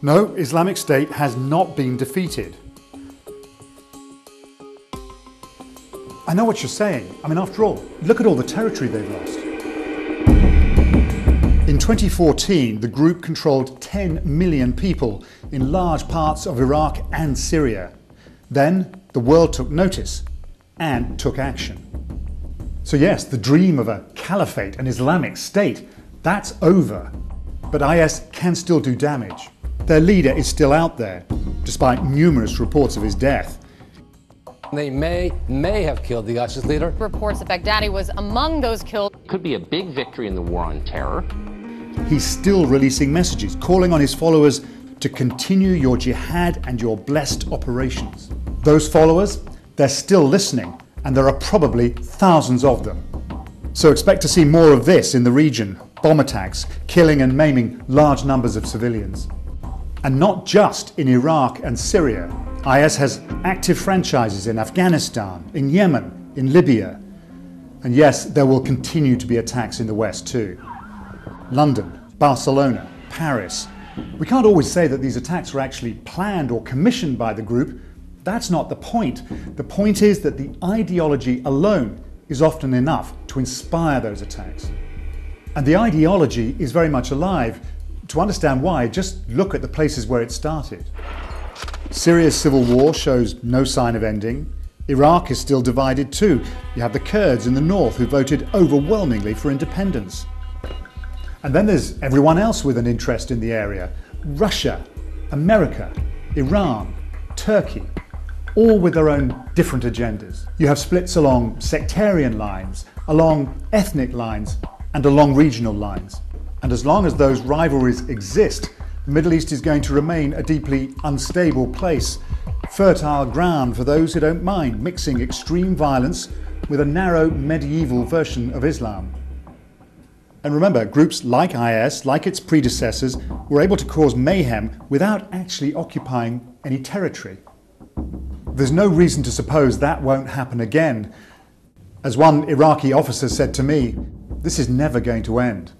No, Islamic State has not been defeated. I know what you're saying. I mean, after all, look at all the territory they've lost. In 2014, the group controlled 10 million people in large parts of Iraq and Syria. Then the world took notice and took action. So yes, the dream of a caliphate, an Islamic state, that's over. But IS can still do damage. Their leader is still out there, despite numerous reports of his death. They may have killed the ISIS leader. Reports that Baghdadi was among those killed. Could be a big victory in the war on terror. He's still releasing messages, calling on his followers to continue your jihad and your blessed operations. Those followers, they're still listening, and there are probably thousands of them. So expect to see more of this in the region, bomb attacks, killing and maiming large numbers of civilians. And not just in Iraq and Syria. IS has active franchises in Afghanistan, in Yemen, in Libya. And yes, there will continue to be attacks in the West too. London, Barcelona, Paris. We can't always say that these attacks were actually planned or commissioned by the group. That's not the point. The point is that the ideology alone is often enough to inspire those attacks. And the ideology is very much alive. To understand why, just look at the places where it started. Syria's civil war shows no sign of ending. Iraq is still divided too. You have the Kurds in the north who voted overwhelmingly for independence. And then there's everyone else with an interest in the area. Russia, America, Iran, Turkey, all with their own different agendas. You have splits along sectarian lines, along ethnic lines, and along regional lines. And as long as those rivalries exist, the Middle East is going to remain a deeply unstable place, fertile ground for those who don't mind mixing extreme violence with a narrow medieval version of Islam. And remember, groups like IS, like its predecessors, were able to cause mayhem without actually occupying any territory. There's no reason to suppose that won't happen again. As one Iraqi officer said to me, this is never going to end.